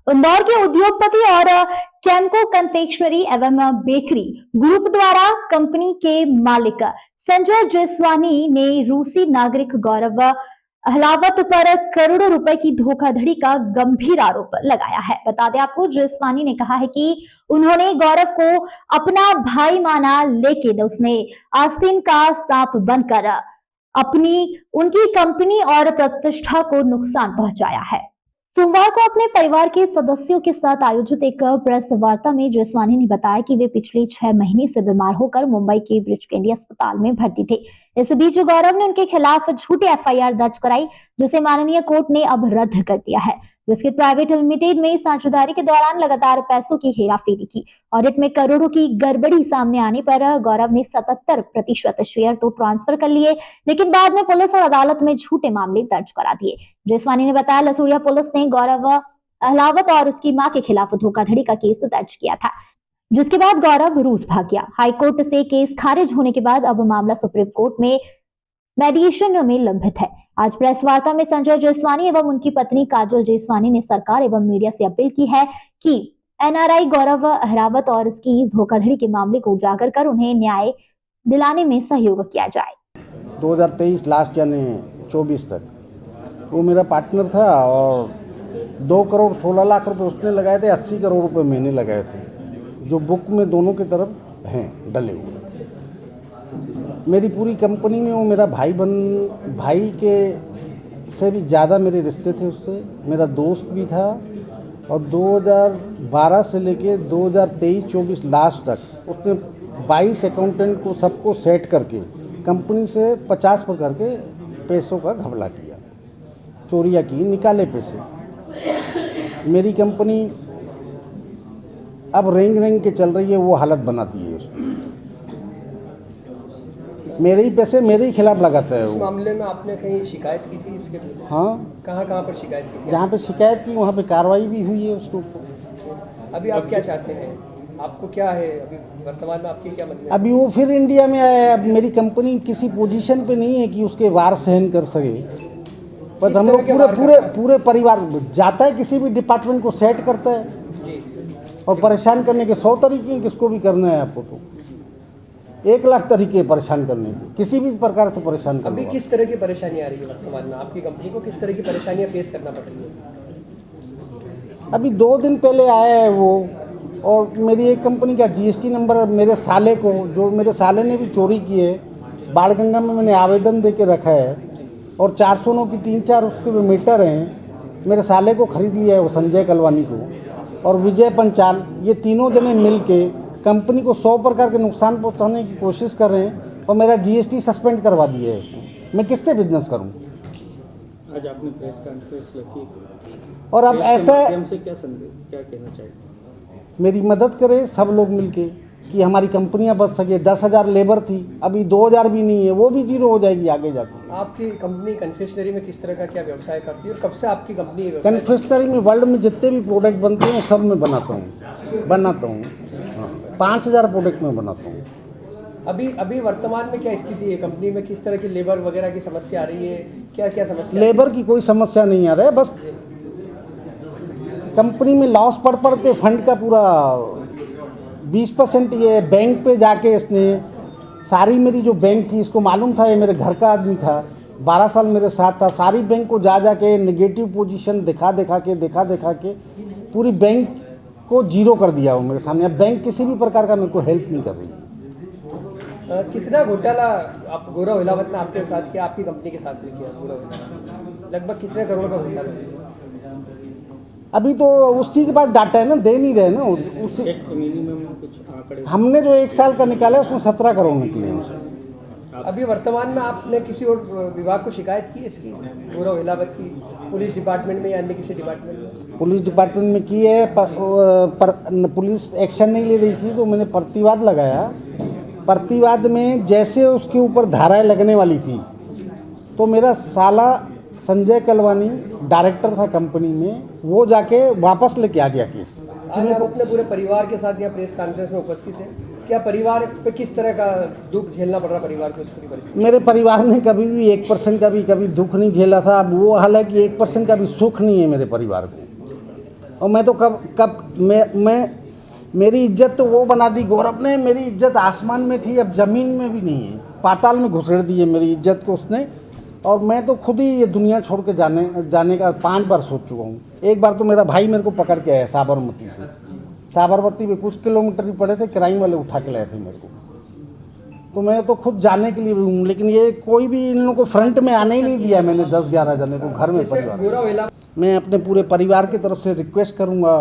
इंदौर के उद्योगपति और कैम्को कन्फेक्शनरी एवं बेकरी ग्रुप द्वारा कंपनी के मालिक संजय जायसवानी ने रूसी नागरिक गौरव अहलावत पर करोड़ों रुपए की धोखाधड़ी का गंभीर आरोप लगाया है। बता दें आपको, जायसवानी ने कहा है कि उन्होंने गौरव को अपना भाई माना, लेकिन उसने आस्तीन का सांप बनकर उनकी कंपनी और प्रतिष्ठा को नुकसान पहुंचाया है। सोमवार को अपने परिवार के सदस्यों के साथ आयोजित एक प्रेस वार्ता में जायसवानी ने बताया कि वे पिछले 6 महीने से बीमार होकर मुंबई के ब्रिच कैंडी अस्पताल में भर्ती थे। इस बीच गौरव ने उनके खिलाफ झूठी एफआईआर दर्ज कराई, जिसे माननीय कोर्ट ने अब रद्द कर दिया है। बिस्किट प्राइवेट लिमिटेड में साझेदारी के दौरान लगातार पैसों की हेराफेरी की। ऑडिट में करोड़ों की गड़बड़ी सामने आने पर गौरव ने 77% शेयर तो ट्रांसफर कर लिए, लेकिन बाद में पुलिस और अदालत में झूठे मामले दर्ज करा दिए। जायसवानी ने बताया, लसूड़िया पुलिस ने गौरव अहलावत और उसकी मां के खिलाफ धोखाधड़ी का केस दर्ज किया था, जिसके बाद गौरव रूस भाग गया। हाईकोर्ट से केस खारिज होने के बाद अब मामला सुप्रीम कोर्ट में मेडिएशन में लंबित है। आज प्रेस वार्ता में संजय जायसवानी एवं उनकी पत्नी काजल जायसवानी ने सरकार एवं मीडिया से अपील की है कि एनआरआई गौरव अहलावत और उसकी इस धोखाधड़ी के मामले को उजागर कर उन्हें न्याय दिलाने में सहयोग किया जाए। 2023 लास्ट यानी 24 तक वो मेरा पार्टनर था और 2 करोड़ 16 लाख रुपए उसने लगाए थे, 80 करोड़ रुपए मैंने लगाए थे, जो बुक में दोनों की तरफ हैं डले हुए। मेरी पूरी कंपनी में वो मेरा भाई के से भी ज़्यादा मेरे रिश्ते थे उससे, मेरा दोस्त भी था। और 2012 से लेके 2023-24 लास्ट तक उसने 22 अकाउंटेंट को सबको सेट करके कंपनी से 50 पर करके पैसों का घपला किया, चोरियाँ की, निकाले पैसे। मेरी कंपनी अब रेंग के चल रही है, वो हालत बनाती है उसको। मेरे ही पैसे मेरे ही खिलाफ लगाता है। इस मामले में आपने कहीं शिकायत की थी इसके? हाँ। कहाँ पर शिकायत की थी? जहाँ पे शिकायत की वहाँ पे कार्रवाई भी हुई है उसके ऊपर। अभी आप क्या चाहते हैं? आपको क्या है अभी वर्तमान में, आपकी क्या मन में? अभी वो फिर इंडिया में आया है। अब मेरी कंपनी किसी पोजीशन पे नहीं है कि उसके वार सहन कर सके, पर हम लोग पूरे परिवार जाता है, किसी भी डिपार्टमेंट को सेट करता है जी। और परेशान करने के 100 तरीके हैं। किसको भी करना है आपको तो 1 लाख तरीके परेशान करने के, किसी भी प्रकार से परेशान करने। अभी किस तरह की परेशानी आ रही है वर्तमान में? आपकी कंपनी को किस तरह की परेशानियां फेस करना पड़ रही है? अभी 2 दिन पहले आया है वो, और मेरी एक कंपनी का जीएसटी नंबर मेरे साले को, जो मेरे साले ने भी चोरी की है, बाणगंगा में मैंने आवेदन दे के रखा है और 409 की 3-4 उसके पे मीटर हैं। मेरे साले को खरीद लिया है वो, संजय कलवानी को और विजय पंचाल, ये तीनों जने मिल के कंपनी को 100 प्रकार के नुकसान पहुंचाने की कोशिश कर रहे हैं और मेरा जीएसटी सस्पेंड करवा दिया है इसको। मैं किससे बिजनेस करूं? आज आपने प्रेस कॉन्फ्रेंस रखी और अब ऐसा से क्या कहना चाहिए? मेरी मदद करें सब लोग मिलके कि हमारी कंपनियां बच सके। 10,000 लेबर थी, अभी 2,000 भी नहीं है, वो भी जीरो हो जाएगी आगे जाके। आपकी कंपनी कन्फेक्शनरी में किस तरह का क्या व्यवसाय करती है और कब से आपकी कंपनी? कन्फेक्शनरी में वर्ल्ड में जितने भी प्रोडक्ट बनते हैं सब मैं बनाता हूँ। 5,000 प्रोडक्ट में बनाता हूँ। अभी वर्तमान में क्या स्थिति है कंपनी में? किस तरह की लेबर वगैरह की समस्या आ रही है? क्या समस्या? लेबर की कोई समस्या नहीं आ रहा है, बस कंपनी में लॉस पड़ के फंड का पूरा 20% ये बैंक पे जाके इसने सारी, मेरी जो बैंक थी इसको मालूम था, ये मेरे घर का आदमी था, 12 साल मेरे साथ था, सारी बैंक को जा के नेगेटिव पोजीशन दिखा के पूरी बैंक को जीरो कर दिया वो मेरे सामने। अब बैंक किसी भी प्रकार का मेरे को हेल्प नहीं कर रही। कितना घोटाला आप गौरव अहलावत ने आपके साथ किया, आपकी कंपनी के साथ में किया? लगभग कितने करोड़ का घोटाला? अभी तो उसी के पास डाटा है ना, दे नहीं रहे ना उसी। मिनिमम कुछ आंकड़े हमने जो 1 साल का निकाला उसमें 17 करोड़ निकले हैं। अभी वर्तमान में आपने किसी और विभाग को शिकायत की इसकी, गौरव अहलावत की, पुलिस डिपार्टमेंट में या अन्य किसी डिपार्टमेंट में? पुलिस डिपार्टमेंट में की है, पुलिस एक्शन नहीं ले रही थी तो मैंने प्रतिवाद लगाया। प्रतिवाद में जैसे उसके ऊपर धाराएं लगने वाली थी तो मेरा साला संजय कलवानी डायरेक्टर था कंपनी में, वो जाके वापस लेके आ गया केस। आज आप अपने पूरे परिवार के साथ यहाँ प्रेस कॉन्फ्रेंस में उपस्थित हैं, क्या परिवार पे किस तरह का दुख झेलना पड़ रहा परिवार को इस पूरी परिस्थिति? मेरे परिवार ने कभी भी 1% का भी कभी दुख नहीं झेला था। अब वो हाल है कि 1% का भी सुख नहीं है मेरे परिवार को। और मैं तो मैं मेरी इज्जत तो वो बना दी गौरव ने, मेरी इज्जत आसमान में थी, अब ज़मीन में भी नहीं है, पाताल में घुसेड़ दी है मेरी इज्जत को उसने। और मैं तो खुद ही ये दुनिया छोड़ के जाने का 5 बार सोच चुका हूँ। एक बार तो मेरा भाई मेरे को पकड़ के आया साबरमती से, साबरमती में कुछ किलोमीटर ही पड़े थे, क्राइम वाले उठा के लाए थे मेरे को। तो मैं तो खुद जाने के लिए भी हूँ, लेकिन ये कोई भी इन लोगों को फ्रंट में आने ही नहीं दिया मैंने 10-11 जने को घर में जैसे परिवार। गोरा वेला मैं अपने पूरे परिवार की तरफ से रिक्वेस्ट करूँगा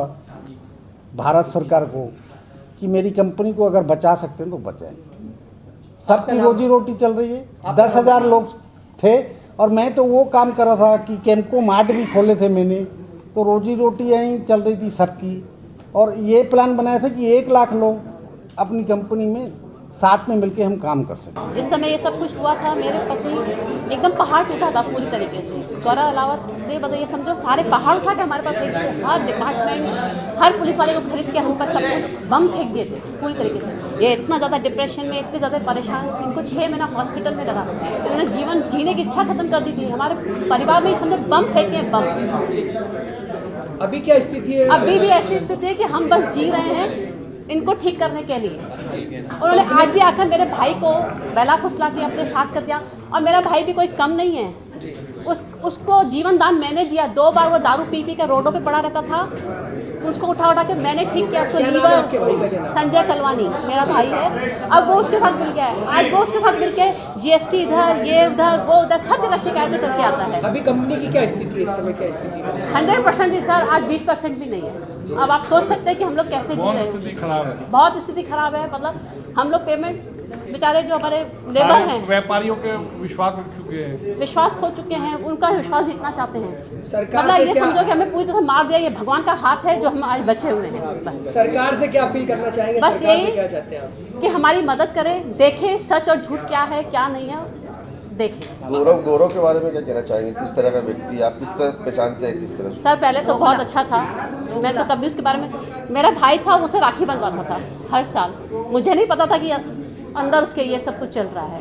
भारत सरकार को कि मेरी कंपनी को अगर बचा सकते हैं तो बचाएं। सबकी रोजी रोटी चल रही है, 10,000 लोग थे और मैं तो वो काम कर रहा था कि केमको मार्ट भी खोले थे मैंने, तो रोजी रोटी यहीं चल रही थी सबकी। और ये प्लान बनाया था कि 1 लाख लोग अपनी कंपनी में साथ में मिलके हम काम कर सकें। जिस समय ये सब कुछ हुआ था मेरे पति एकदम पहाड़ टूटा था पूरी तरीके से। गौरव अलावत ये बताइए, समझो सारे पहाड़ उठा के हमारे पास फेंक दिए, हर डिपार्टमेंट हर पुलिस वाले को खरीद के हम पर सब बम फेंक दिए थे पूरी तरीके से। ये इतना ज़्यादा डिप्रेशन में, इतने ज़्यादा परेशान, इनको 6 महीना हॉस्पिटल में लगा, इन्होंने जीवन जीने की इच्छा खत्म कर दी थी। हमारे परिवार में ही समझो बम फेंके, बम। अभी क्या स्थिति है? अभी भी ऐसी स्थिति है कि हम बस जी रहे हैं इनको ठीक करने के लिए। उन्होंने आज भी आकर मेरे भाई को बेला फुसला के अपने साथ कर दिया, और मेरा भाई भी कोई कम नहीं है, उसको जीवन दान मैंने दिया। 2 बार वो दारू पी के रोडों पे पड़ा रहता था, उसको उठा के मैंने ठीक किया। उसको लीवर, संजय कलवानी मेरा भाई है। अब वो उसके साथ मिल गया है, आज वो उसके साथ मिल के GST इधर, ये उधर, वो उधर, सब जगह शिकायतें करके आता है। अभी कंपनी की क्या स्थिति है इस समय? क्या स्थिति है? 100% ही सर, आज 20% भी नहीं है। अब आप सोच सकते हैं कि हम लोग कैसे जी रहे हैं। बहुत स्थिति खराब है। मतलब हम लोग पेमेंट, बेचारे जो हमारे लेबर हैं, व्यापारियों के विश्वास उठ चुके हैं, विश्वास खो चुके हैं, उनका विश्वास जीतना चाहते हैं। सरकार मतलब से ये क्या- समझो कि हमें पूरी तरह मार दिया, ये भगवान का हाथ है जो हम आज बचे हुए हैं। बस सरकार से क्या अपील करना चाहेंगे? बस सरकार यही से क्या चाहते हैं आप? कि हमारी मदद करें, देखें सच और झूठ क्या है क्या नहीं है, देखें। गौरव के बारे में क्या कहना चाहेंगे? किस तरह का व्यक्ति, आप किस तरह पहचानते हैं, किस तरह से? सर पहले तो बहुत अच्छा था, मैं तो कभी उसके बारे में, मेरा भाई था, उसे राखी बंधवाता था हर साल, मुझे नहीं पता था कि अंदर उसके ये सब कुछ चल रहा है।